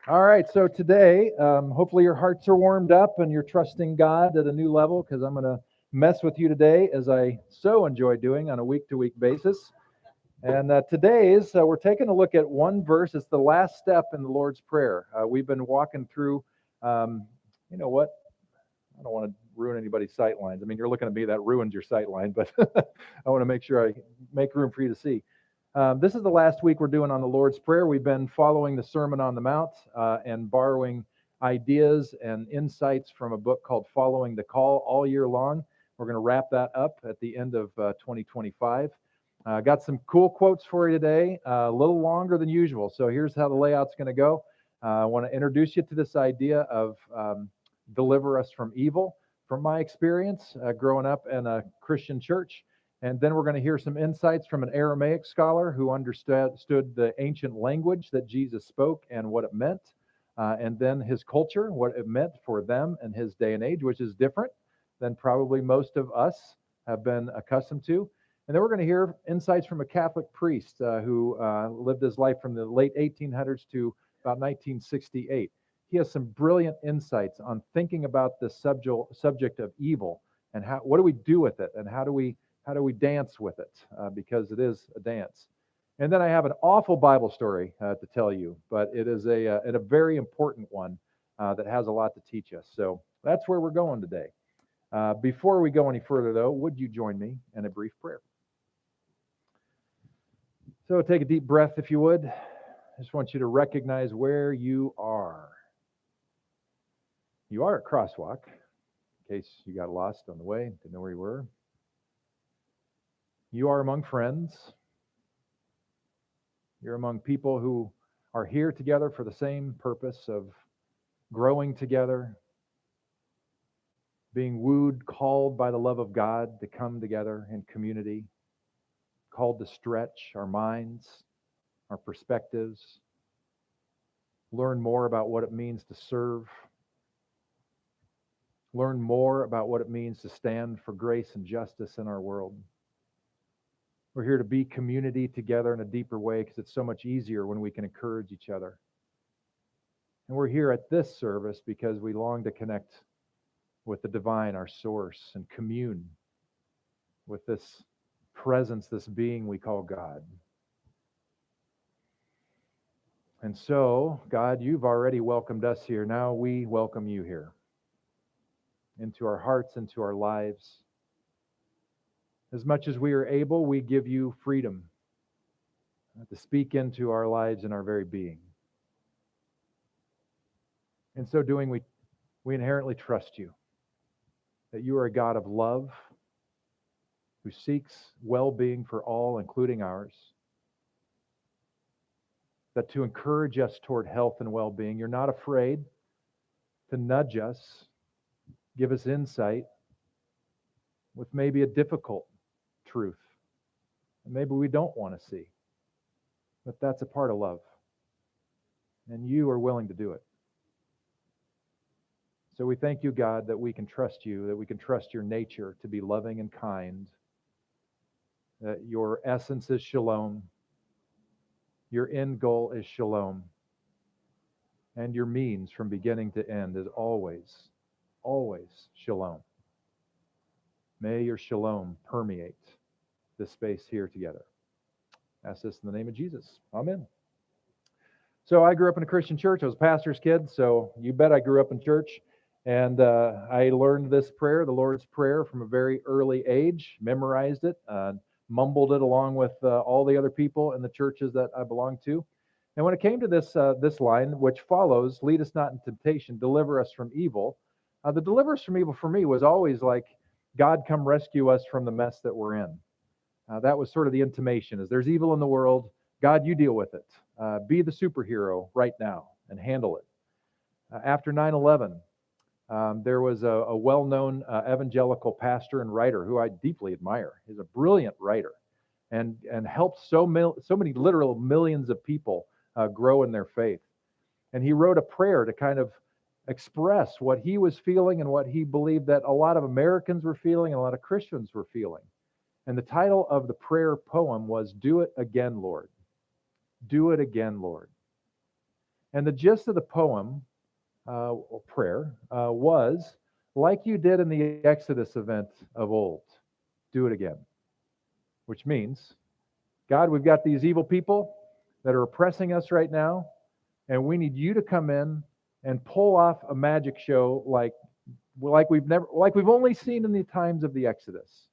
All right, so today, hopefully your hearts are warmed up and you're trusting God at a new level because I'm going to mess with you today as I so enjoy doing on a week to week basis. And today's, we're taking a look at one verse. It's the last step in the Lord's Prayer. We've been walking through, you know what? I don't want to ruin anybody's sight lines. I mean, you're looking at me, that ruins your sight line, but I want to make sure I make room for you to see. This is the last week we're doing on the Lord's Prayer. We've been following the Sermon on the Mount and borrowing ideas and insights from a book called Following the Call all year long. We're going to wrap that up at the end of 2025. Got some cool quotes for you today, a little longer than usual. So here's how the layout's going to go. I want to introduce you to this idea of deliver us from evil, from my experience growing up in a Christian church. And then we're going to hear some insights from an Aramaic scholar who understood the ancient language that Jesus spoke and what it meant, and then his culture, what it meant for them and his day and age, which is different than probably most of us have been accustomed to. And then we're going to hear insights from a Catholic priest who lived his life from the late 1800s to about 1968. He has some brilliant insights on thinking about the subject of evil and what do we do with it and how do we dance with it because it is a dance. And then I have an awful Bible story to tell you, but it is a very important one that has a lot to teach us. So that's where we're going today. Before we go any further, though, would you join me in a brief prayer? So take a deep breath, if you would. I just want you to recognize where you are. You are at Crosswalk, in case you got lost on the way, didn't know where you were. You are among friends. You're among people who are here together for the same purpose of growing together, being wooed, called by the love of God to come together in community, called to stretch our minds, our perspectives, learn more about what it means to serve, learn more about what it means to stand for grace and justice in our world. We're here to be community together in a deeper way because it's so much easier when we can encourage each other. And we're here at this service because we long to connect with the divine, our source, and commune with this presence, this being we call God. And so, God, you've already welcomed us here. Now we welcome you here into our hearts, into our lives. As much as we are able, we give you freedom to speak into our lives and our very being. In so doing, we inherently trust you, that you are a God of love who seeks well-being for all, including ours, that to encourage us toward health and well-being, you're not afraid to nudge us, give us insight with maybe a difficult truth, and maybe we don't want to see, but that's a part of love, and you are willing to do it. So we thank you, God, that we can trust you, that we can trust your nature to be loving and kind, that your essence is shalom, your end goal is shalom, and your means from beginning to end is always, always shalom. May your shalom permeate this space here together. I ask this in the name of Jesus. Amen. So I grew up in a Christian church. I was a pastor's kid, so you bet I grew up in church. And I learned this prayer, the Lord's Prayer, from a very early age, memorized it, mumbled it along with all the other people in the churches that I belonged to. And when it came to this line, which follows, lead us not into temptation, deliver us from evil, the deliver us from evil for me was always like, God, come rescue us from the mess that we're in. That was sort of the intimation, is there's evil in the world, God, you deal with it. Be the superhero right now and handle it. After 9/11, there was a well-known evangelical pastor and writer who I deeply admire. He's a brilliant writer and helped so many literal millions of people grow in their faith. And he wrote a prayer to kind of express what he was feeling and what he believed that a lot of Americans were feeling and a lot of Christians were feeling. And the title of the prayer poem was, Do It Again, Lord. Do it again, Lord. And the gist of the poem or prayer was, like you did in the Exodus event of old, do it again. Which means, God, we've got these evil people that are oppressing us right now, and we need you to come in and pull off a magic show like we've only seen in the times of the Exodus.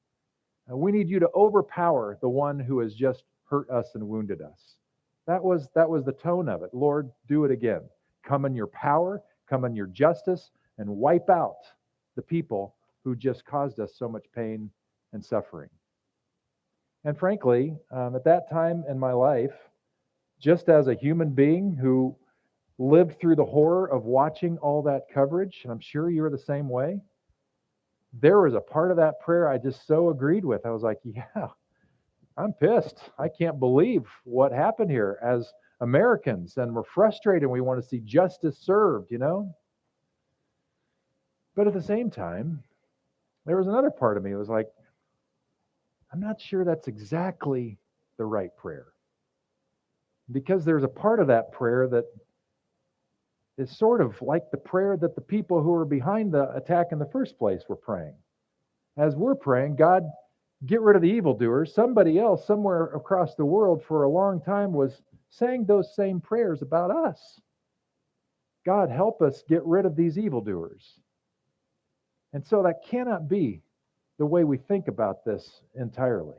We need you to overpower the one who has just hurt us and wounded us. That was the tone of it. Lord, do it again. Come in your power, come in your justice, and wipe out the people who just caused us so much pain and suffering. And frankly, at that time in my life, just as a human being who lived through the horror of watching all that coverage, and I'm sure you're the same way, there was a part of that prayer I just so agreed with. I was like, yeah, I'm pissed. I can't believe what happened here as Americans, and we're frustrated. We want to see justice served, you know? But at the same time, there was another part of me that was like, I'm not sure that's exactly the right prayer. Because there's a part of that prayer that is sort of like the prayer that the people who were behind the attack in the first place were praying. As we're praying, God, get rid of the evildoers. Somebody else somewhere across the world for a long time was saying those same prayers about us. God, help us get rid of these evildoers. And so that cannot be the way we think about this entirely.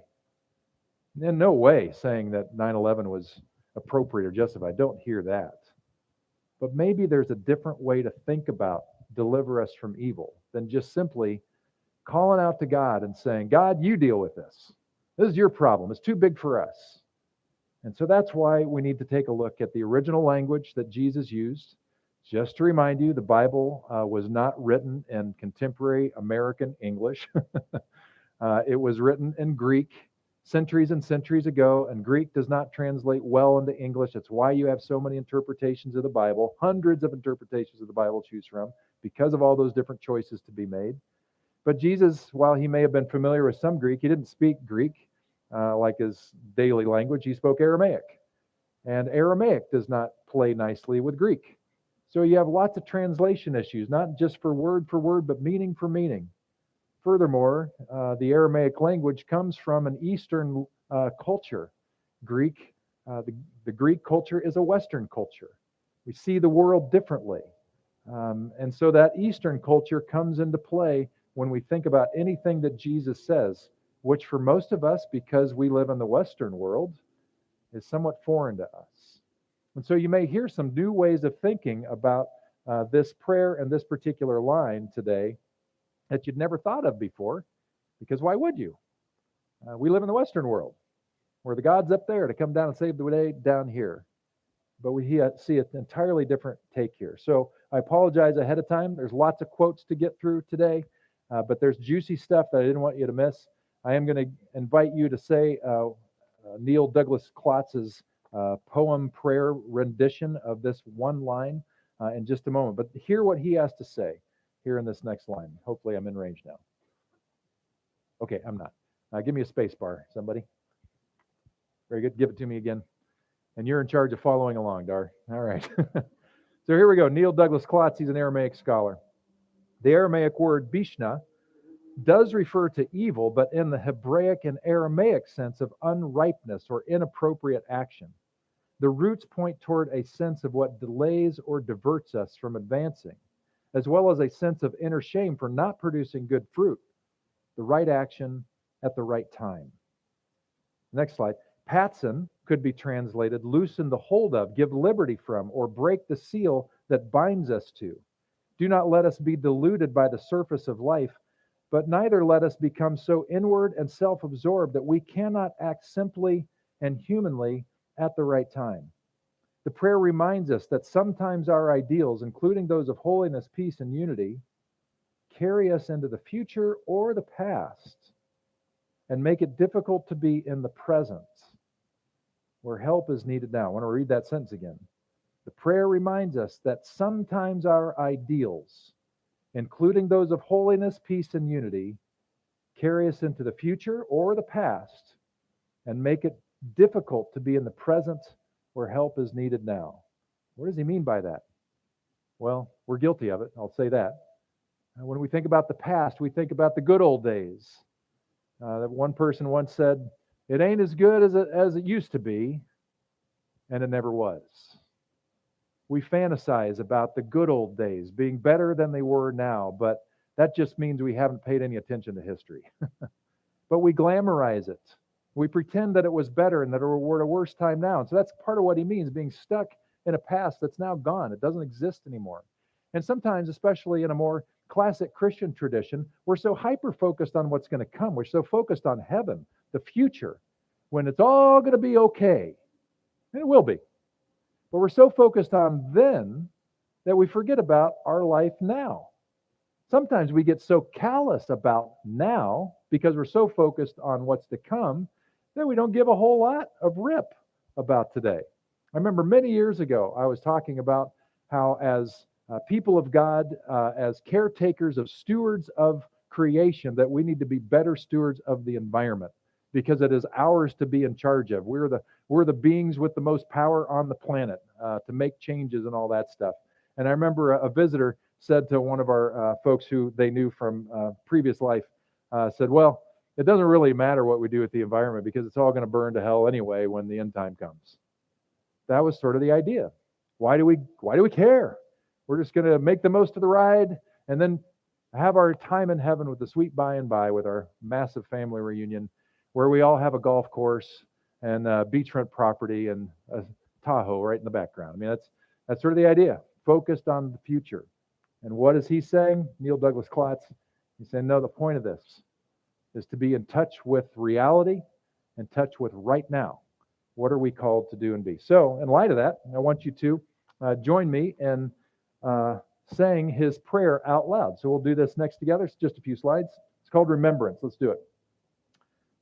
In no way saying that 9/11 was appropriate or justified. Don't hear that. But maybe there's a different way to think about deliver us from evil than just simply calling out to God and saying, God, you deal with this. This is your problem. It's too big for us. And so that's why we need to take a look at the original language that Jesus used. Just to remind you, the Bible was not written in contemporary American English. It was written in Greek centuries and centuries ago, and Greek does not translate well into English. That's why you have so many interpretations of the Bible, hundreds of interpretations of the Bible to choose from, because of all those different choices to be made. But Jesus, while he may have been familiar with some Greek, he didn't speak Greek like his daily language. He spoke Aramaic. And Aramaic does not play nicely with Greek. So you have lots of translation issues, not just for word, but meaning for meaning. Furthermore, the Aramaic language comes from an Eastern culture. Greek, the Greek culture is a Western culture. We see the world differently. And so that Eastern culture comes into play when we think about anything that Jesus says, which for most of us, because we live in the Western world, is somewhat foreign to us. And so you may hear some new ways of thinking about this prayer and this particular line today that you'd never thought of before, because why would you? We live in the Western world, where the God's up there to come down and save the day down here. But we see an entirely different take here. So I apologize ahead of time. There's lots of quotes to get through today, but there's juicy stuff that I didn't want you to miss. I am going to invite you to say Neil Douglas Klotz's poem prayer rendition of this one line in just a moment. But hear what he has to say here in this next line. Hopefully I'm in range now. Okay, I'm not. Give me a space bar, somebody. Very good. Give it to me again. And you're in charge of following along, Dar. All right. So here we go. Neil Douglas Klotz, he's an Aramaic scholar. The Aramaic word bishna does refer to evil, but in the Hebraic and Aramaic sense of unripeness or inappropriate action. The roots point toward a sense of what delays or diverts us from advancing, as well as a sense of inner shame for not producing good fruit, the right action at the right time. Next slide. Patson could be translated loosen the hold of, give liberty from, or break the seal that binds us to. Do not let us be deluded by the surface of life, but neither let us become so inward and self-absorbed that we cannot act simply and humanly at the right time. The prayer reminds us that sometimes our ideals, including those of holiness, peace, and unity, carry us into the future or the past and make it difficult to be in the present where help is needed now. I want to read that sentence again. The prayer reminds us that sometimes our ideals, including those of holiness, peace, and unity, carry us into the future or the past and make it difficult to be in the present where help is needed now. What does he mean by that? Well, we're guilty of it. I'll say that. When we think about the past, we think about the good old days. That one person once said, "It ain't as good as it used to be," and it never was. We fantasize about the good old days being better than they were now, but that just means we haven't paid any attention to history. But we glamorize it. We pretend that it was better and that we're at a worse time now. And so that's part of what he means, being stuck in a past that's now gone. It doesn't exist anymore. And sometimes, especially in a more classic Christian tradition, we're so hyper focused on what's going to come. We're so focused on heaven, the future, when it's all going to be okay. And it will be. But we're so focused on then that we forget about our life now. Sometimes we get so callous about now because we're so focused on what's to come that we don't give a whole lot of rip about today. I remember many years ago, I was talking about how as people of God, as caretakers of stewards of creation, that we need to be better stewards of the environment because it is ours to be in charge of. We're the beings with the most power on the planet to make changes and all that stuff. And I remember a visitor said to one of our folks who they knew from previous life, said, "Well, it doesn't really matter what we do with the environment because it's all going to burn to hell anyway when the end time comes." That was sort of the idea. Why do we care? We're just going to make the most of the ride and then have our time in heaven with the sweet by and by with our massive family reunion where we all have a golf course and beachfront property and a Tahoe right in the background. I mean, that's sort of the idea, focused on the future. And what is he saying? Neil Douglas Klotz. He's saying, no, the point of this is to be in touch with reality, in touch with right now. What are we called to do and be? So, in light of that, I want you to join me in saying his prayer out loud. So, we'll do this next together. It's just a few slides. It's called remembrance. Let's do it.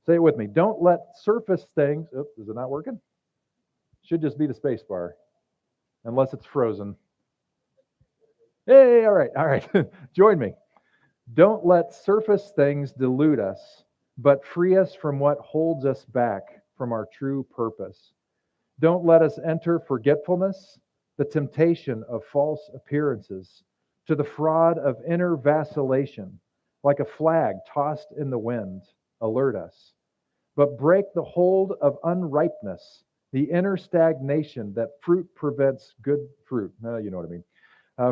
Say it with me. Don't let surface things. Oops, is it not working? Should just be the space bar, unless it's frozen. Hey, all right. Join me. Don't let surface things delude us, but free us from what holds us back from our true purpose. Don't let us enter forgetfulness, the temptation of false appearances, to the fraud of inner vacillation, like a flag tossed in the wind, alert us. But break the hold of unripeness, the inner stagnation that fruit prevents good fruit. You know what I mean.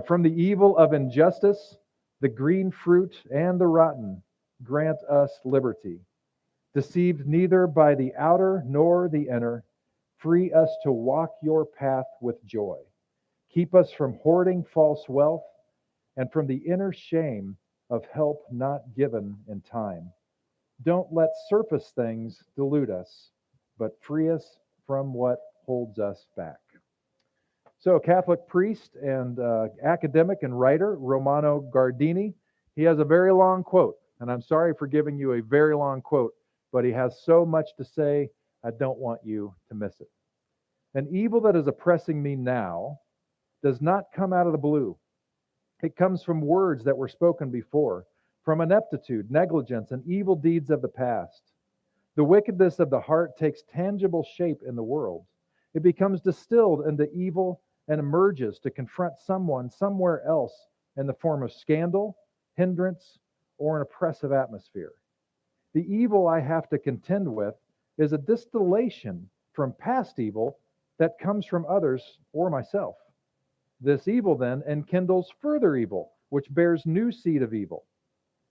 From the evil of injustice, the green fruit and the rotten, grant us liberty. Deceived neither by the outer nor the inner, free us to walk your path with joy. Keep us from hoarding false wealth and from the inner shame of help not given in time. Don't let surface things delude us, but free us from what holds us back. So, a Catholic priest and academic and writer, Romano Guardini, he has a very long quote. And I'm sorry for giving you a very long quote, but he has so much to say, I don't want you to miss it. An evil that is oppressing me now does not come out of the blue. It comes from words that were spoken before, from ineptitude, negligence, and evil deeds of the past. The wickedness of the heart takes tangible shape in the world. It becomes distilled into evil and emerges to confront someone somewhere else in the form of scandal, hindrance, or an oppressive atmosphere. The evil I have to contend with is a distillation from past evil that comes from others or myself. This evil then enkindles further evil, which bears new seed of evil.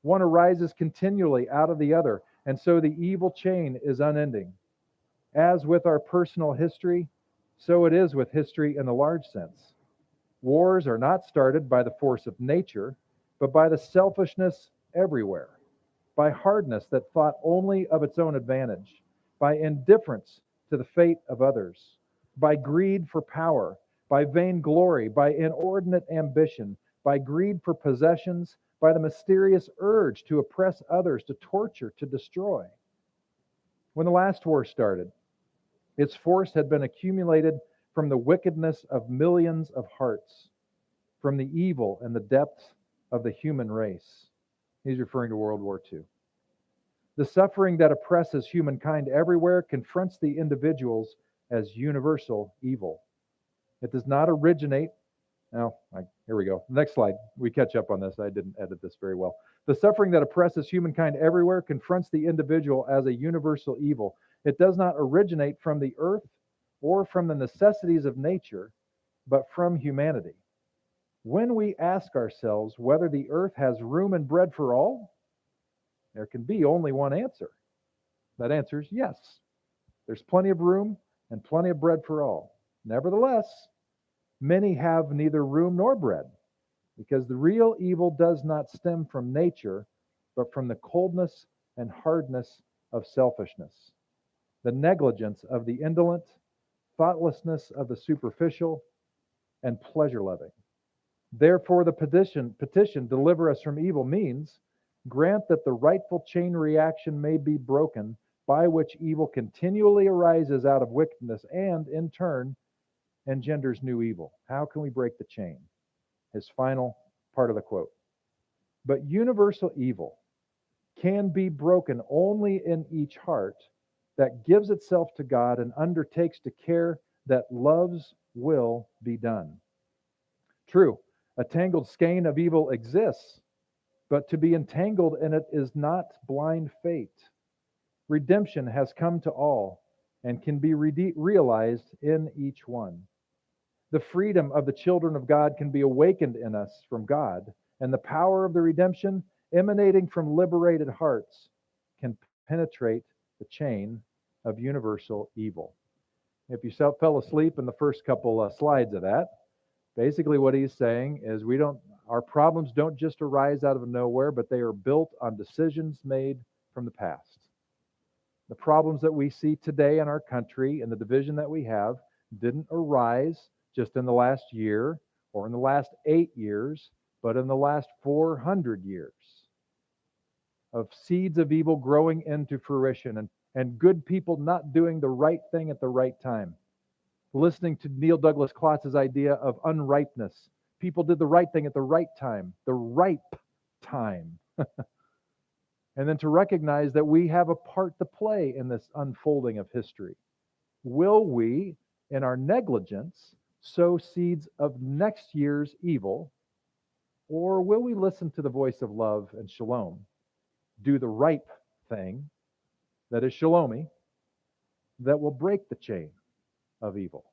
One arises continually out of the other, and so the evil chain is unending. As with our personal history, so it is with history in the large sense. Wars are not started by the force of nature, but by the selfishness everywhere, by hardness that thought only of its own advantage, by indifference to the fate of others, by greed for power, by vainglory, by inordinate ambition, by greed for possessions, by the mysterious urge to oppress others, to torture, to destroy. When the last war started, its force had been accumulated from the wickedness of millions of hearts, from the evil and the depths of the human race. He's referring to World War II. The suffering that oppresses humankind everywhere confronts the individuals as universal evil. It does not originate. Here we go. Next slide. We catch up on this. I didn't edit this very well. The suffering that oppresses humankind everywhere confronts the individual as a universal evil. It does not originate from the earth or from the necessities of nature, but from humanity. When we ask ourselves whether the earth has room and bread for all, there can be only one answer. That answer is yes. There's plenty of room and plenty of bread for all. Nevertheless, many have neither room nor bread, because the real evil does not stem from nature, but from the coldness and hardness of selfishness, the negligence of the indolent, thoughtlessness of the superficial, and pleasure loving. Therefore, the petition, deliver us from evil, means grant that the rightful chain reaction may be broken by which evil continually arises out of wickedness and, in turn, engenders new evil. How can we break the chain? His final part of the quote. But universal evil can be broken only in each heart that gives itself to God and undertakes to care that love's will be done. True, a tangled skein of evil exists, but to be entangled in it is not blind fate. Redemption has come to all and can be realized in each one. The freedom of the children of God can be awakened in us from God, and the power of the redemption emanating from liberated hearts can penetrate the chain of universal evil. If you fell asleep in the first couple slides of that, basically what he's saying is our problems don't just arise out of nowhere, but they are built on decisions made from the past. The problems that we see today in our country and the division that we have didn't arise just in the last year or in the last 8 years, but in the last 400 years of seeds of evil growing into fruition and good people not doing the right thing at the right time. Listening to Neil Douglas Klotz's idea of unripeness. People did the right thing at the right time, the ripe time. And then to recognize that we have a part to play in this unfolding of history. Will we, in our negligence, sow seeds of next year's evil, or will we listen to the voice of love and shalom, do the ripe thing, that is shalomi, that will break the chain of evil?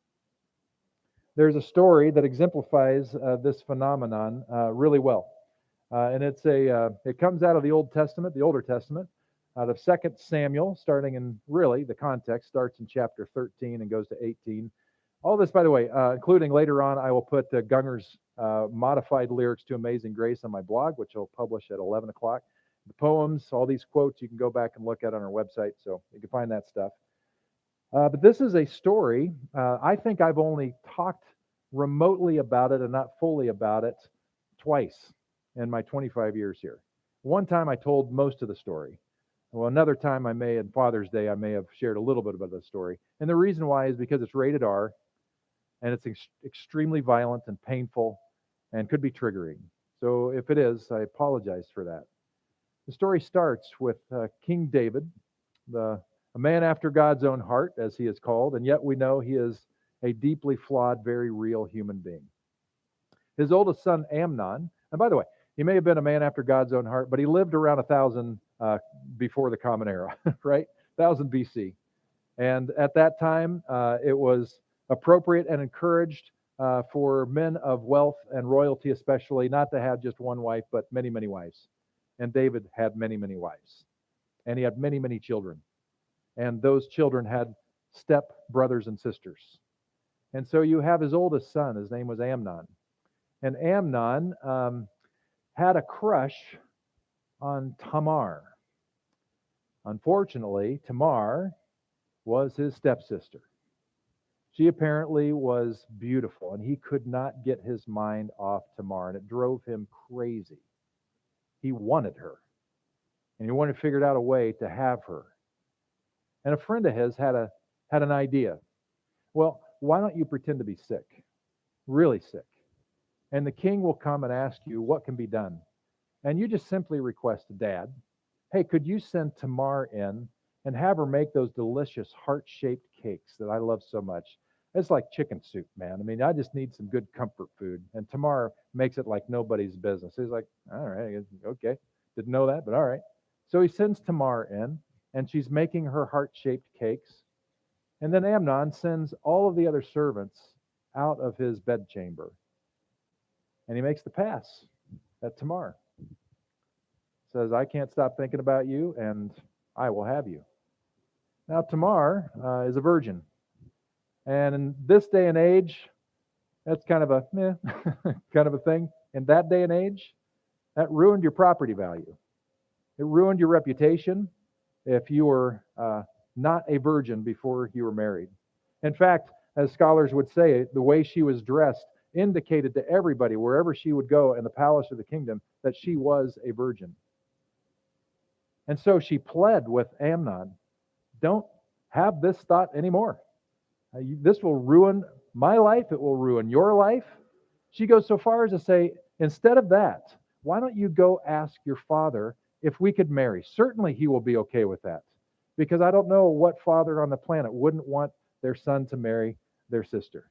There's a story that exemplifies this phenomenon really well. And it comes out of the Old Testament, the Older Testament, out of 2 Samuel, starting in, really, the context starts in chapter 13 and goes to 18. All this, by the way, including later on, I will put Gunger's modified lyrics to Amazing Grace on my blog, which I'll publish at 11 o'clock. The poems, all these quotes, you can go back and look at on our website, so you can find that stuff. But this is a story. I think I've only talked remotely about it and not fully about it twice in my 25 years here. One time I told most of the story. Well, another time on Father's Day, I may have shared a little bit about the story. And the reason why is because it's rated R, and it's extremely violent and painful and could be triggering. So if it is, I apologize for that. The story starts with King David, a man after God's own heart, as he is called, and yet we know he is a deeply flawed, very real human being. His oldest son, Amnon, and by the way, he may have been a man after God's own heart, but he lived around 1000 before the Common Era, right? 1000 BC. And at that time, it was appropriate and encouraged for men of wealth and royalty especially not to have just one wife, but many, many wives. And David had many, many wives. And he had many, many children. And those children had step brothers and sisters. And so you have his oldest son. His name was Amnon. And Amnon had a crush on Tamar. Unfortunately, Tamar was his stepsister. She apparently was beautiful, and he could not get his mind off Tamar, and it drove him crazy. He wanted her, and he wanted to figure out a way to have her. And a friend of his had an idea. Well, why don't you pretend to be sick, really sick? And the king will come and ask you what can be done. And you just simply request to Dad, hey, could you send Tamar in and have her make those delicious heart-shaped cakes that I love so much? It's like chicken soup, man. I mean, I just need some good comfort food. And Tamar makes it like nobody's business. He's like, all right, I guess, okay. Didn't know that, but all right. So he sends Tamar in, and she's making her heart-shaped cakes. And then Amnon sends all of the other servants out of his bedchamber. And he makes the pass at Tamar. Says, I can't stop thinking about you, and I will have you. Now, Tamar is a virgin. And in this day and age, that's kind of a kind of a thing. In that day and age, that ruined your property value. It ruined your reputation if you were not a virgin before you were married. In fact, as scholars would say, the way she was dressed indicated to everybody, wherever she would go in the palace or the kingdom, that she was a virgin. And so she pled with Amnon, don't have this thought anymore. This will ruin my life. It will ruin your life. She goes so far as to say, instead of that, why don't you go ask your father if we could marry? Certainly he will be okay with that. Because I don't know what father on the planet wouldn't want their son to marry their sister.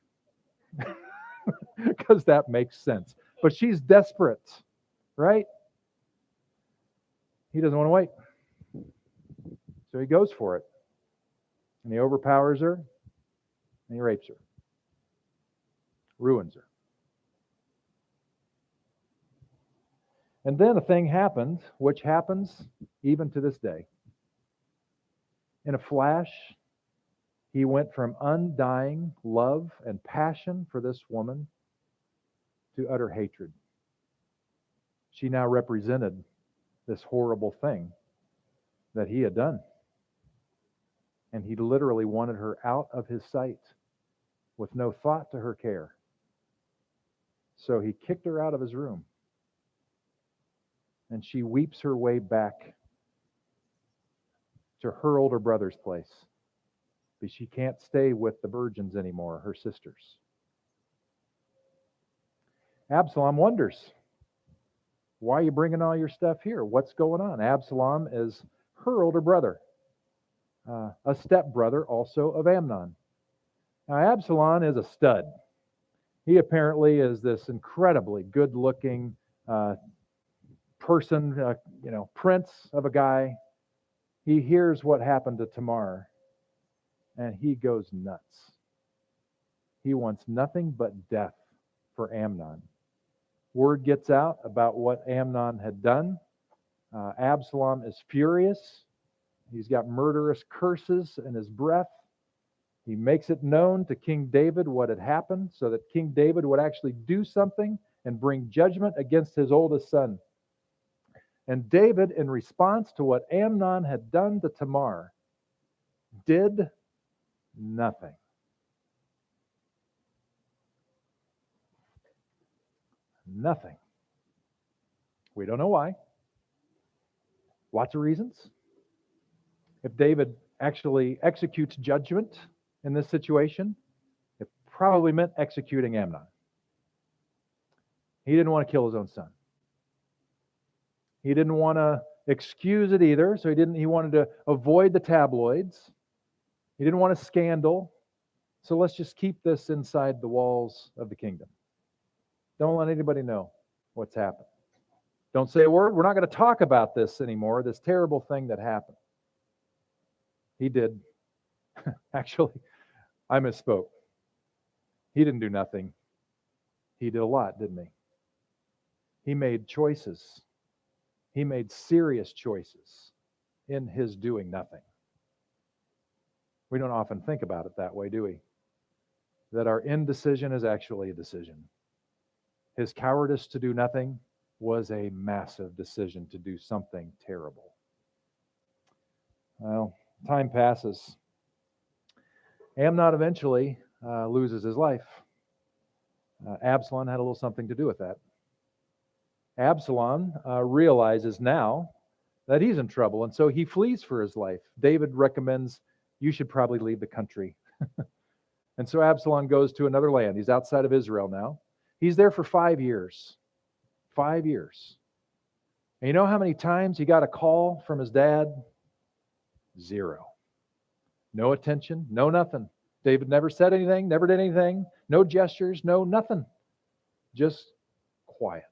Because that makes sense. But she's desperate, right? He doesn't want to wait. So he goes for it. And he overpowers her, and he rapes her. Ruins her. And then a thing happened, which happens even to this day. In a flash, he went from undying love and passion for this woman to utter hatred. She now represented this horrible thing that he had done. And he literally wanted her out of his sight with no thought to her care. So he kicked her out of his room. And she weeps her way back to her older brother's place. But she can't stay with the virgins anymore, her sisters. Absalom wonders, why are you bringing all your stuff here? What's going on? Absalom is her older brother, a stepbrother also of Amnon. Now, Absalom is a stud. He apparently is this incredibly good-looking person, prince of a guy. He hears what happened to Tamar, and he goes nuts. He wants nothing but death for Amnon. Word gets out about what Amnon had done. Absalom is furious. He's got murderous curses in his breath. He makes it known to King David what had happened so that King David would actually do something and bring judgment against his oldest son. And David, in response to what Amnon had done to Tamar, did nothing. Nothing. We don't know why. Lots of reasons. If David actually executes judgment in this situation, it probably meant executing Amnon. He didn't want to kill his own son. He didn't want to excuse it either, so he wanted to avoid the tabloids. He didn't want a scandal. So let's just keep this inside the walls of the kingdom. Don't let anybody know what's happened. Don't say a word. We're not going to talk about this anymore, this terrible thing that happened. He did. Actually, I misspoke. He didn't do nothing. He did a lot, didn't he? He made choices. He made serious choices in his doing nothing. We don't often think about it that way, do we? That our indecision is actually a decision. His cowardice to do nothing was a massive decision to do something terrible. Well, time passes. Amnon eventually loses his life. Absalom had a little something to do with that. Absalom realizes now that he's in trouble, and so he flees for his life. David recommends, you should probably leave the country. And so Absalom goes to another land. He's outside of Israel now. He's there for 5 years. 5 years. And you know how many times he got a call from his dad? 0. No attention, no nothing. David never said anything, never did anything, no gestures, no nothing, just quiet.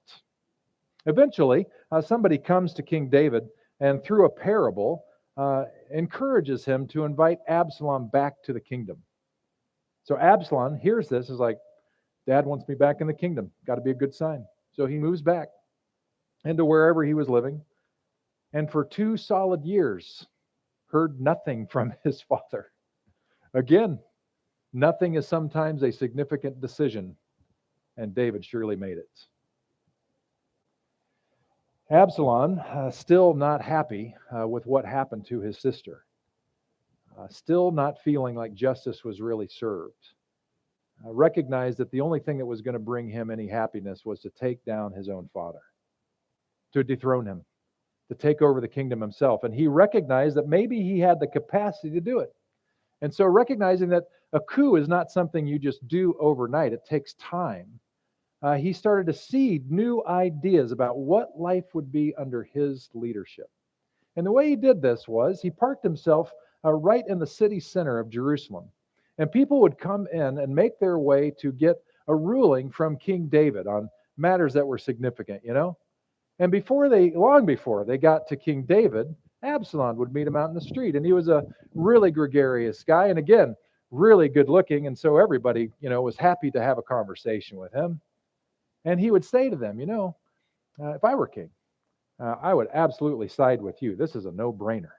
Eventually, somebody comes to King David and through a parable encourages him to invite Absalom back to the kingdom. So Absalom hears this, is like, Dad wants me back in the kingdom. Got to be a good sign. So he moves back into wherever he was living, and for 2 solid years heard nothing from his father. Again, nothing is sometimes a significant decision, and David surely made it. Absalom, still not happy with what happened to his sister, still not feeling like justice was really served, recognized that the only thing that was going to bring him any happiness was to take down his own father, to dethrone him, to take over the kingdom himself. And he recognized that maybe he had the capacity to do it. And so recognizing that a coup is not something you just do overnight, it takes time. He started to seed new ideas about what life would be under his leadership. And the way he did this was he parked himself right in the city center of Jerusalem. And people would come in and make their way to get a ruling from King David on matters that were significant, And long before they got to King David, Absalom would meet him out in the street. And he was a really gregarious guy. And again, really good looking. And so everybody, was happy to have a conversation with him. And he would say to them, if I were king, I would absolutely side with you. This is a no-brainer.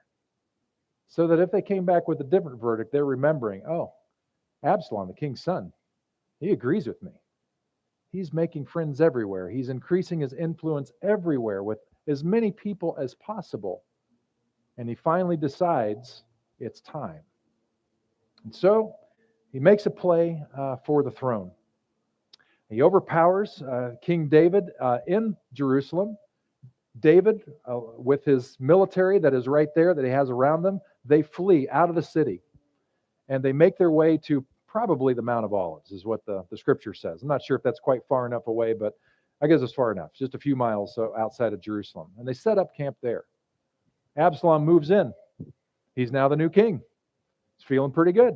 So that if they came back with a different verdict, they're remembering, oh, Absalom, the king's son, he agrees with me. He's making friends everywhere. He's increasing his influence everywhere with as many people as possible. And he finally decides it's time. And so he makes a play for the throne. He overpowers King David in Jerusalem. David, with his military that is right there, that he has around them, they flee out of the city. And they make their way to probably the Mount of Olives, is what the scripture says. I'm not sure if that's quite far enough away, but I guess it's far enough, just a few miles outside of Jerusalem. And they set up camp there. Absalom moves in. He's now the new king. He's feeling pretty good.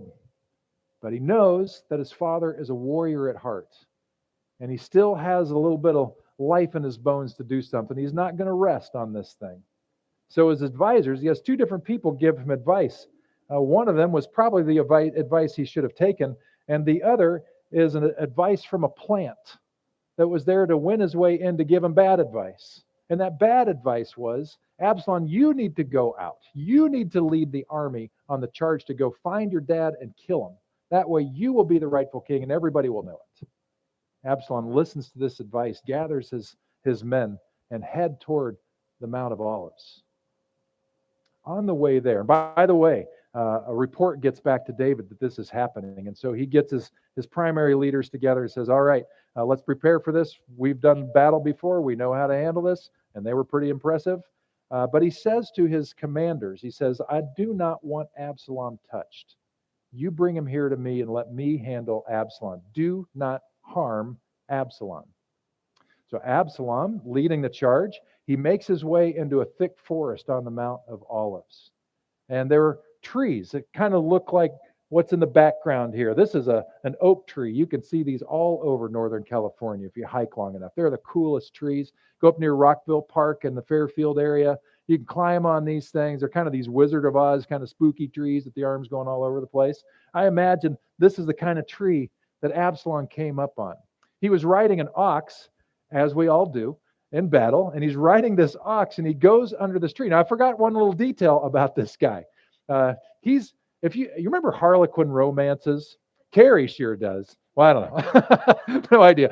But he knows that his father is a warrior at heart. And he still has a little bit of life in his bones to do something. He's not going to rest on this thing. So his advisors, he has 2 different people give him advice. One of them was probably the advice he should have taken, and the other is an advice from a plant that was there to win his way in to give him bad advice. And that bad advice was, Absalom, you need to go out. You need to lead the army on the charge to go find your dad and kill him. That way you will be the rightful king and everybody will know it. Absalom listens to this advice, gathers his men, and head toward the Mount of Olives. On the way there, by the way, a report gets back to David that this is happening. And so he gets his primary leaders together and says, all right, let's prepare for this. We've done battle before. We know how to handle this. And they were pretty impressive. But he says to his commanders, he says, I do not want Absalom touched. You bring him here to me and let me handle Absalom. Do not harm Absalom. So Absalom, leading the charge, he makes his way into a thick forest on the Mount of Olives. And there are trees that kind of look like what's in the background here. This is an oak tree. You can see these all over Northern California if you hike long enough. They're the coolest trees. Go up near Rockville Park in the Fairfield area. You can climb on these things. They're kind of these Wizard of Oz kind of spooky trees with the arms going all over the place. I imagine this is the kind of tree that Absalom came up on. He was riding an ox, as we all do, in battle, and he's riding this ox, and he goes under this tree. Now, I forgot one little detail about this guy. If you remember Harlequin romances, Carrie sure does. Well, I don't know. No idea.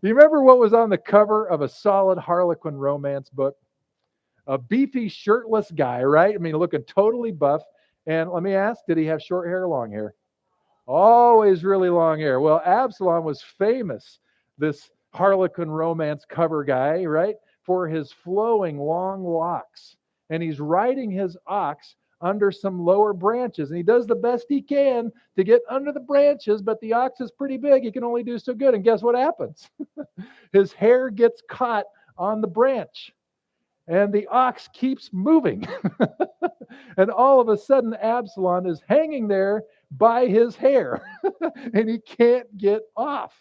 You remember what was on the cover of a solid Harlequin romance book? A beefy, shirtless guy, right? I mean, looking totally buff. And let me ask, did he have short hair or long hair? Always really long hair. Well, Absalom was famous, this Harlequin romance cover guy, right, for his flowing long locks. And he's riding his ox under some lower branches. And he does the best he can to get under the branches, but the ox is pretty big. He can only do so good. And guess what happens? His hair gets caught on the branch. And the ox keeps moving. And all of a sudden, Absalom is hanging there by his hair, and he can't get off.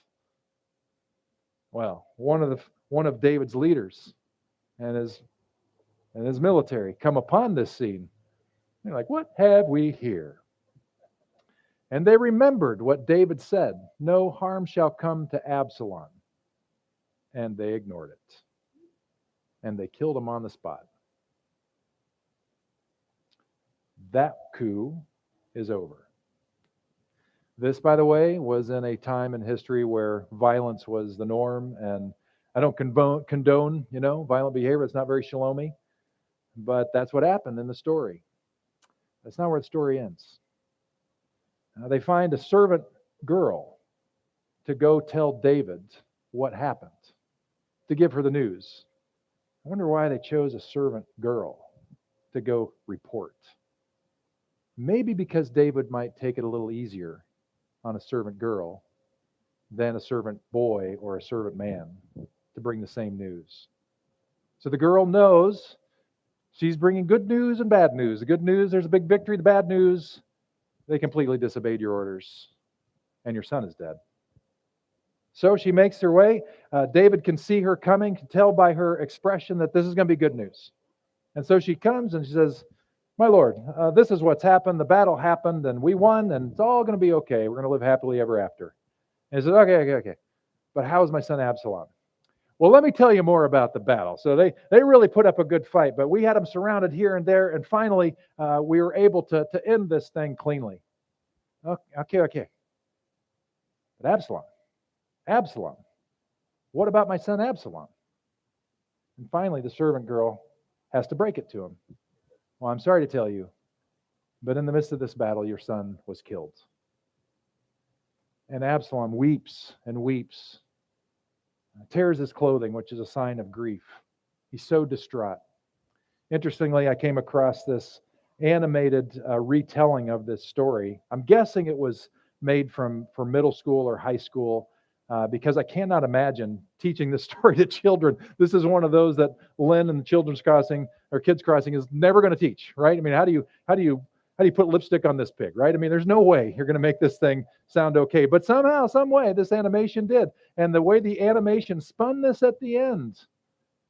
Well, one of David's leaders and his military come upon this scene. They're like, "What have we here?" And they remembered what David said, "No harm shall come to Absalom." And they ignored it. And they killed him on the spot. That coup is over. This, by the way, was in a time in history where violence was the norm, and I don't condone, violent behavior. It's not very shalomy, but that's what happened in the story. That's not where the story ends. They find a servant girl to go tell David what happened, to give her the news. I wonder why they chose a servant girl to go report. Maybe because David might take it a little easier on a servant girl than a servant boy or a servant man to bring the same news. So the girl knows she's bringing good news and bad news. The good news, there's a big victory. The bad news, they completely disobeyed your orders and your son is dead. So she makes her way. David can see her coming, can tell by her expression that this is going to be good news. And so she comes and she says, "My lord, this is what's happened. The battle happened and we won and it's all going to be okay. We're going to live happily ever after." And he says, okay. But how is my son Absalom? Well, let me tell you more about the battle. So they really put up a good fight, but we had them surrounded here and there, and finally we were able to end this thing cleanly. Okay. But Absalom, what about my son Absalom? And finally the servant girl has to break it to him. "Well, I'm sorry to tell you, but in the midst of this battle, your son was killed." And Absalom weeps and weeps, tears his clothing, which is a sign of grief. He's so distraught. Interestingly, I came across this animated retelling of this story. I'm guessing it was made for middle school or high school, because I cannot imagine teaching this story to children. This is one of those that Lynn and the Children's Crossing or Kids Crossing is never going to teach, right? I mean, how do you put lipstick on this pig, right? I mean, there's no way you're going to make this thing sound okay. But somehow, some way, this animation did. And the way the animation spun this at the end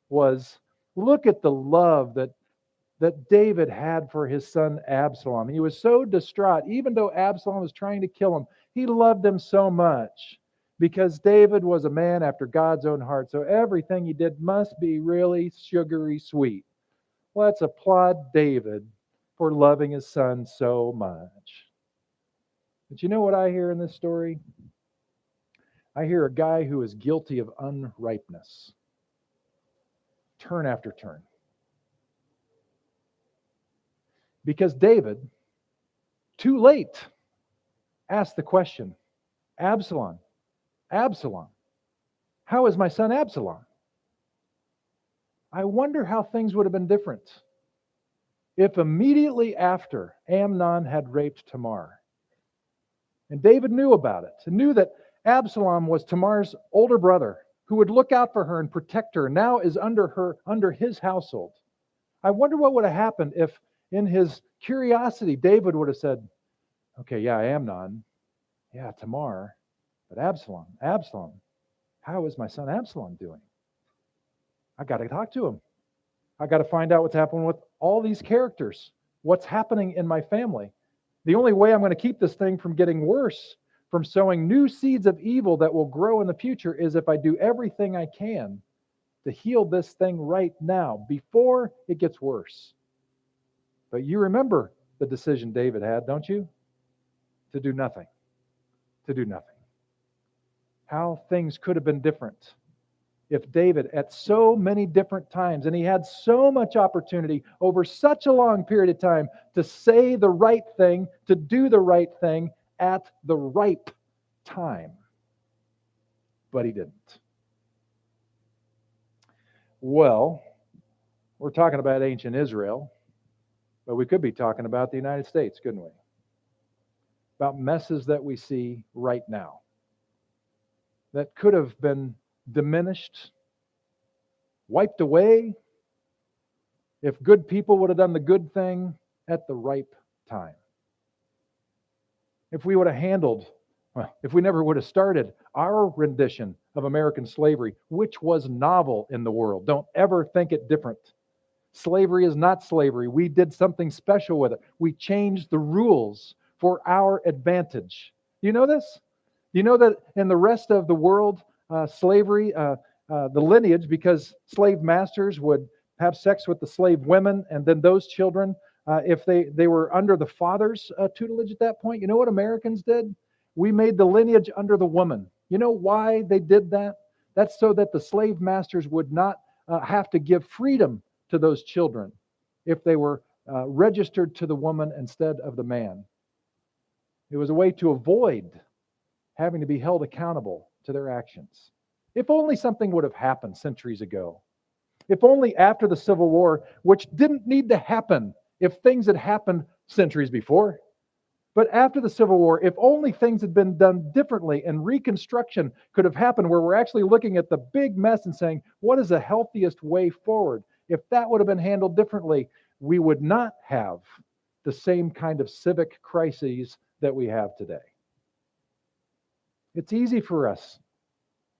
was, look at the love that David had for his son Absalom. He was so distraught. Even though Absalom was trying to kill him, he loved him so much because David was a man after God's own heart. So everything he did must be really sugary sweet. Let's applaud David for loving his son so much. But you know what I hear in this story? I hear a guy who is guilty of unripeness, turn after turn. Because David, too late, asked the question, Absalom, how is my son Absalom? I wonder how things would have been different if immediately after Amnon had raped Tamar, and David knew about it, and knew that Absalom was Tamar's older brother who would look out for her and protect her, now is under his household. I wonder what would have happened if, in his curiosity, David would have said, okay, yeah, Amnon, yeah, Tamar, but Absalom, how is my son Absalom doing? I got to talk to him. I got to find out what's happening with all these characters, what's happening in my family. The only way I'm going to keep this thing from getting worse, from sowing new seeds of evil that will grow in the future, is if I do everything I can to heal this thing right now before it gets worse. But you remember the decision David had, don't you? To do nothing. To do nothing. How things could have been different if David, at so many different times, and he had so much opportunity over such a long period of time to say the right thing, to do the right thing at the ripe time. But he didn't. Well, we're talking about ancient Israel, but we could be talking about the United States, couldn't we? About messes that we see right now that could have been diminished, wiped away, if good people would have done the good thing at the ripe time. if we would have handled, well, if we never would have started our rendition of American slavery, which was novel in the world. Don't ever think it different. Slavery is not slavery. We did something special with it. We changed the rules for our advantage. You know this? You know that in the rest of the world, slavery, the lineage, because slave masters would have sex with the slave women, and then those children, if they were under the father's tutelage at that point, you know what Americans did? We made the lineage under the woman. You know why they did that? That's so that the slave masters would not have to give freedom to those children if they were registered to the woman instead of the man. It was a way to avoid having to be held accountable to their actions. If only something would have happened centuries ago. If only after the Civil War, which didn't need to happen if things had happened centuries before. But after the Civil War, if only things had been done differently and Reconstruction could have happened where we're actually looking at the big mess and saying, what is the healthiest way forward? If that would have been handled differently, we would not have the same kind of civic crises that we have today. It's easy for us.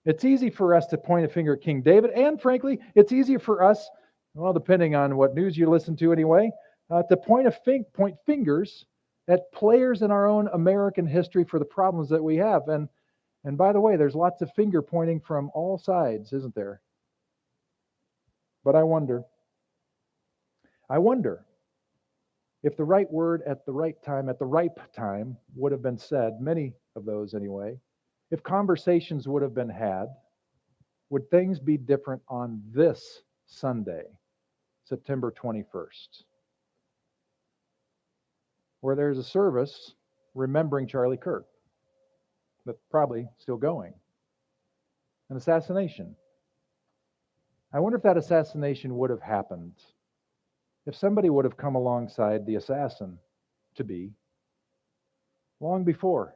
It's easy for us to point a finger at King David, and frankly, it's easier for us, well, depending on what news you listen to anyway, to point fingers at players in our own American history for the problems that we have. And by the way, there's lots of finger pointing from all sides, isn't there? But I wonder if the right word at the right time, at the ripe time, would have been said, many of those anyway, if conversations would have been had, would things be different on this Sunday, September 21st, where there's a service remembering Charlie Kirk that's probably still going? An assassination. I wonder if that assassination would have happened if somebody would have come alongside the assassin to be long before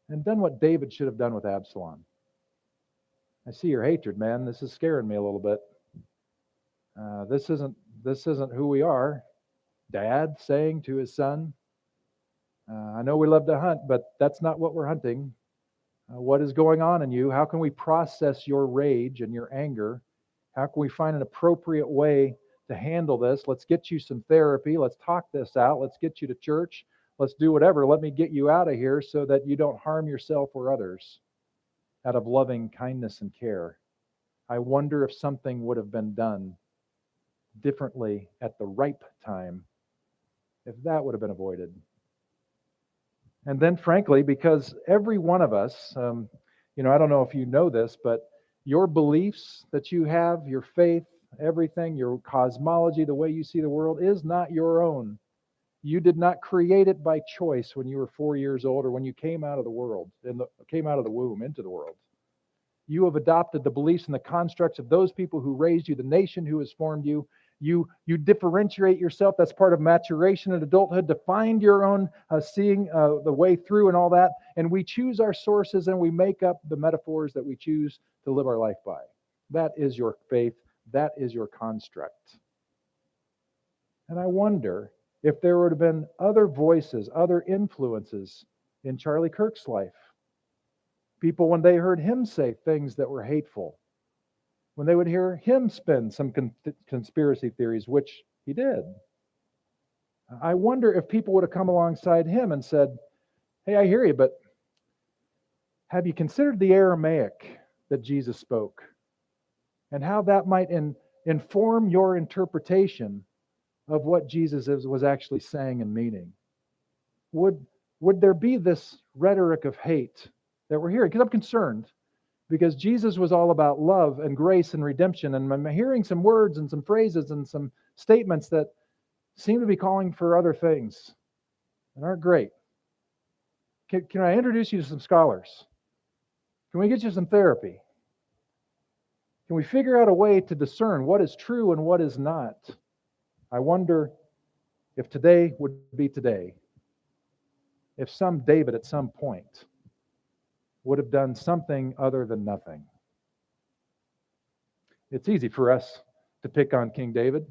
and done what David should have done with Absalom. I see your hatred, man. This is scaring me a little bit. This isn't who we are. Dad saying to his son, I know we love to hunt, but that's not what we're hunting. What is going on in you? How can we process your rage and your anger? How can we find an appropriate way to handle this? Let's get you some therapy. Let's talk this out. Let's get you to church. Let's do whatever. Let me get you out of here so that you don't harm yourself or others out of loving kindness and care. I wonder if something would have been done differently at the ripe time, if that would have been avoided. And then, frankly, because every one of us, I don't know if you know this, but your beliefs that you have, your faith, everything, your cosmology, the way you see the world is not your own. You did not create it by choice when you were 4 years old or when you came out of the world, came out of the womb into the world. You have adopted the beliefs and the constructs of those people who raised you, the nation who has formed you. You differentiate yourself. That's part of maturation and adulthood, to find your own seeing the way through and all that. And we choose our sources and we make up the metaphors that we choose to live our life by. That is your faith. That is your construct. And I wonder if there would have been other voices, other influences in Charlie Kirk's life. People, when they heard him say things that were hateful, when they would hear him spin some conspiracy theories, which he did. I wonder if people would have come alongside him and said, hey, I hear you, but have you considered the Aramaic that Jesus spoke and how that might inform your interpretation of what Jesus was actually saying and meaning? Would there be this rhetoric of hate that we're hearing? Because I'm concerned, because Jesus was all about love and grace and redemption, and I'm hearing some words and some phrases and some statements that seem to be calling for other things and aren't great. Can I introduce you to some scholars? Can we get you some therapy? Can we figure out a way to discern what is true and what is not? I wonder if today would be today, if some David at some point would have done something other than nothing. It's easy for us to pick on King David.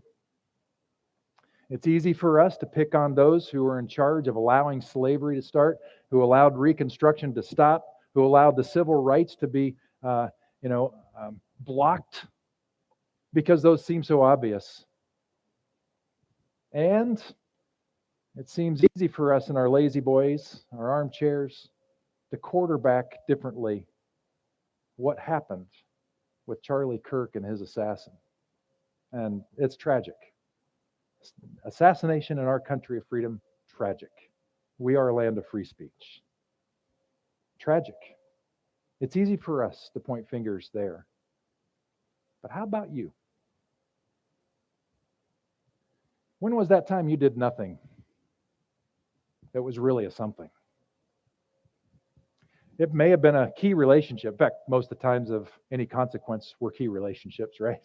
It's easy for us to pick on those who were in charge of allowing slavery to start, who allowed Reconstruction to stop, who allowed the civil rights to be, blocked, because those seem so obvious. And it seems easy for us in our lazy boys, our armchairs, to quarterback differently what happened with Charlie Kirk and his assassin. And it's tragic. Assassination in our country of freedom, tragic. We are a land of free speech. Tragic. It's easy for us to point fingers there. But how about you? When was that time you did nothing that was really a something? It may have been a key relationship. In fact, most of the times of any consequence were key relationships, right?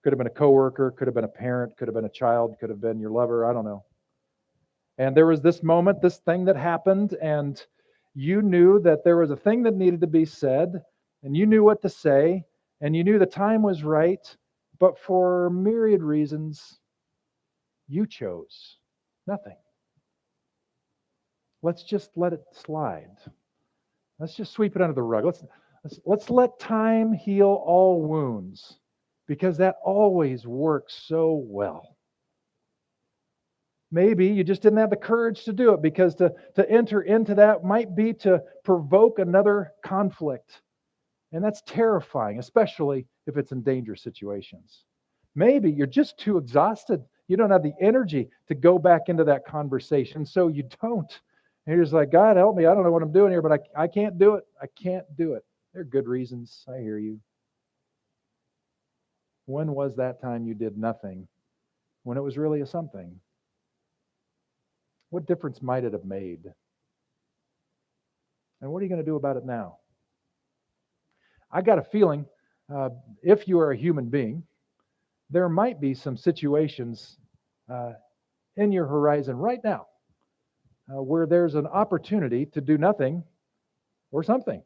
Could have been a coworker, could have been a parent, could have been a child, could have been your lover, I don't know. And there was this moment, this thing that happened, and you knew that there was a thing that needed to be said, and you knew what to say, and you knew the time was right, but for myriad reasons, you chose nothing. Let's just let it slide. Let's just sweep it under the rug. Let's let time heal all wounds, because that always works so well. Maybe you just didn't have the courage to do it, because to enter into that might be to provoke another conflict. And that's terrifying, especially if it's in dangerous situations. Maybe you're just too exhausted. You don't have the energy to go back into that conversation, so you don't. And you're just like, God, help me. I don't know what I'm doing here, but I can't do it. I can't do it. There are good reasons. I hear you. When was that time you did nothing when it was really a something? What difference might it have made? And what are you going to do about it now? I got a feeling, if you are a human being, there might be some situations in your horizon right now where there's an opportunity to do nothing or something.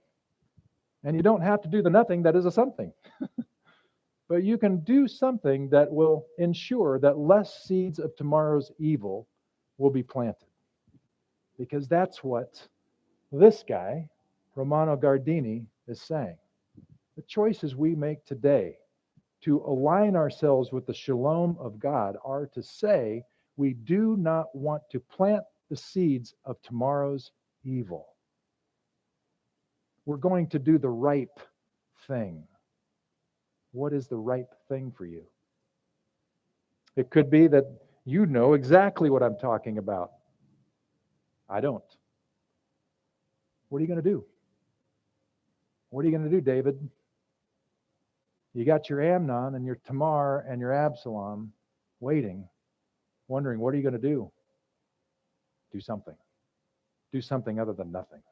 And you don't have to do the nothing that is a something. But you can do something that will ensure that less seeds of tomorrow's evil will be planted. Because that's what this guy, Romano Guardini, is saying. The choices we make today to align ourselves with the shalom of God are to say we do not want to plant the seeds of tomorrow's evil. We're going to do the ripe thing. What is the ripe thing for you? It could be that you know exactly what I'm talking about. I don't. What are you going to do? What are you going to do, David? You got your Amnon and your Tamar and your Absalom waiting, wondering, what are you going to do? Do something. Do something other than nothing.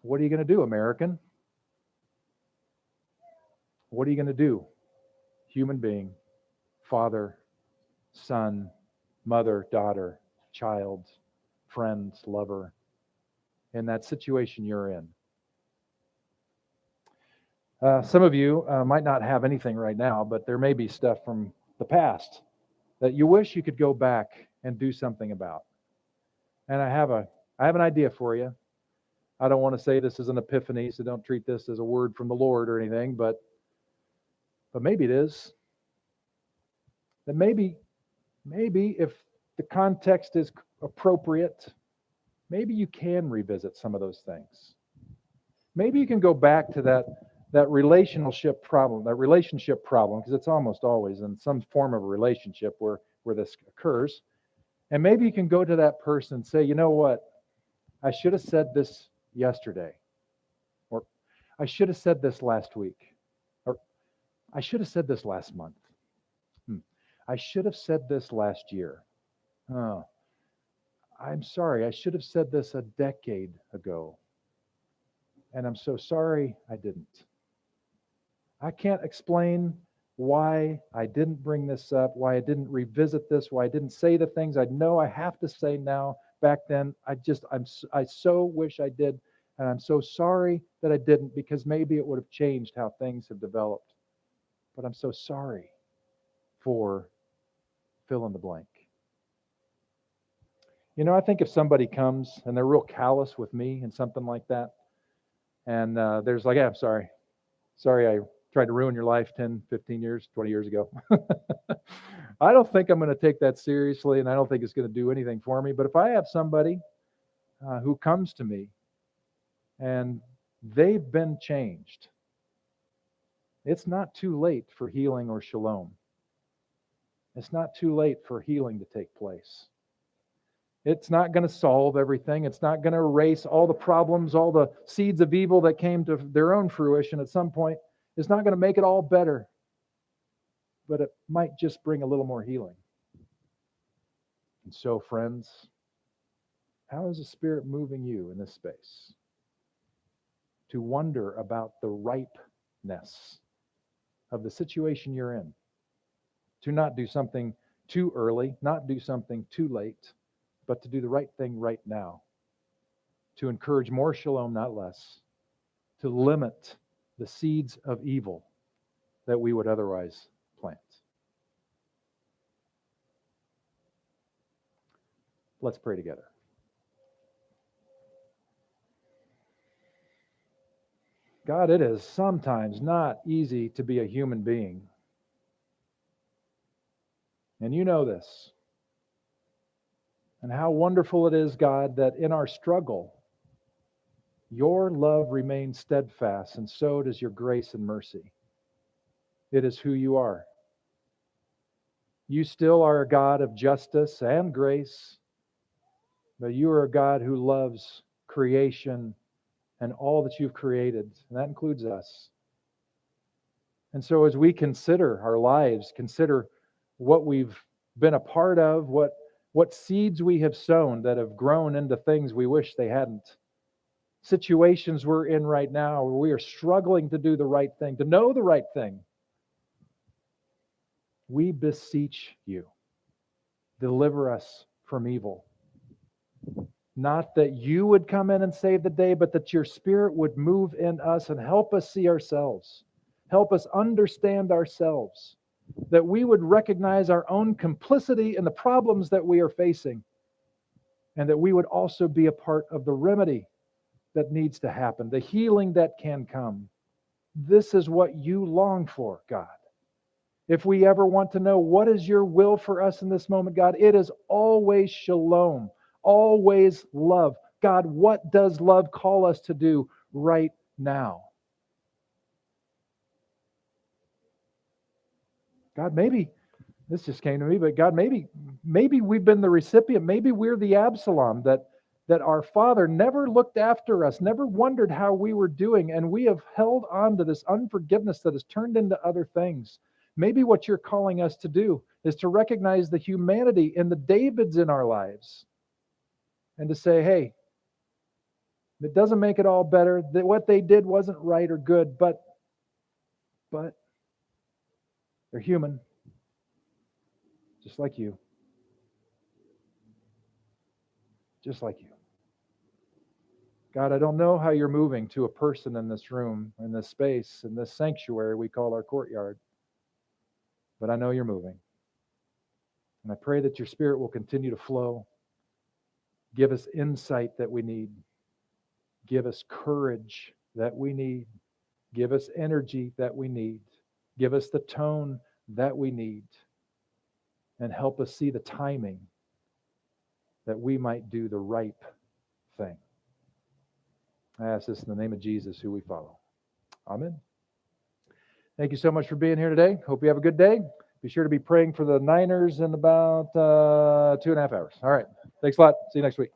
What are you going to do, American? What are you going to do? Human being, father, son, mother, daughter, child, friend, lover, in that situation you're in. Some of you might not have anything right now, but there may be stuff from the past that you wish you could go back and do something about. And I have an idea for you. I don't want to say this is an epiphany, so don't treat this as a word from the Lord or anything, but maybe it is. That maybe if the context is appropriate, maybe you can revisit some of those things. Maybe you can go back to that relationship problem, because it's almost always in some form of a relationship where this occurs. And maybe you can go to that person and say, you know what, I should have said this yesterday, or I should have said this last week, or I should have said this last month. I should have said this last year. Oh, I'm sorry, I should have said this a decade ago. And I'm so sorry I didn't. I can't explain why I didn't bring this up, why I didn't revisit this, why I didn't say the things I know I have to say now. Back then, I so wish I did, and I'm so sorry that I didn't, because maybe it would have changed how things have developed. But I'm so sorry for fill in the blank. You know, I think if somebody comes and they're real callous with me and something like that, and there's like, yeah, I'm sorry. Sorry, I tried to ruin your life 10, 15 years, 20 years ago. I don't think I'm going to take that seriously, and I don't think it's going to do anything for me. But if I have somebody who comes to me and they've been changed, it's not too late for healing or shalom. It's not too late for healing to take place. It's not going to solve everything. It's not going to erase all the problems, all the seeds of evil that came to their own fruition at some point. It's not going to make it all better, but it might just bring a little more healing. And so, friends, how is the Spirit moving you in this space? To wonder about the ripeness of the situation you're in. To not do something too early, not do something too late, but to do the right thing right now. To encourage more shalom, not less. To limit the seeds of evil that we would otherwise plant. Let's pray together. God, it is sometimes not easy to be a human being. And you know this. And how wonderful it is, God, that in our struggle, your love remains steadfast, and so does your grace and mercy. It is who you are. You still are a God of justice and grace, but you are a God who loves creation and all that you've created, and that includes us. And so as we consider our lives, consider what we've been a part of, what seeds we have sown that have grown into things we wish they hadn't, situations we're in right now where we are struggling to do the right thing, to know the right thing, we beseech you, deliver us from evil. Not that you would come in and save the day, but that your Spirit would move in us and help us see ourselves, help us understand ourselves, that we would recognize our own complicity in the problems that we are facing, and that we would also be a part of the remedy that needs to happen, the healing that can come. This is what you long for, God. If we ever want to know what is your will for us in this moment, God, it is always shalom, always love. God, what does love call us to do right now? God, maybe, this just came to me, but God, maybe we've been the recipient. Maybe we're the Absalom that our father never looked after us, never wondered how we were doing, and we have held on to this unforgiveness that has turned into other things. Maybe what you're calling us to do is to recognize the humanity in the Davids in our lives and to say, hey, it doesn't make it all better, that what they did wasn't right or good, but they're human, just like you. Just like you. God, I don't know how you're moving to a person in this room, in this space, in this sanctuary we call our courtyard, but I know you're moving. And I pray that your Spirit will continue to flow. Give us insight that we need. Give us courage that we need. Give us energy that we need. Give us the tone that we need. And help us see the timing that we might do the ripe thing. I ask this in the name of Jesus, who we follow. Amen. Thank you so much for being here today. Hope you have a good day. Be sure to be praying for the Niners in about 2.5 hours. All right. Thanks a lot. See you next week.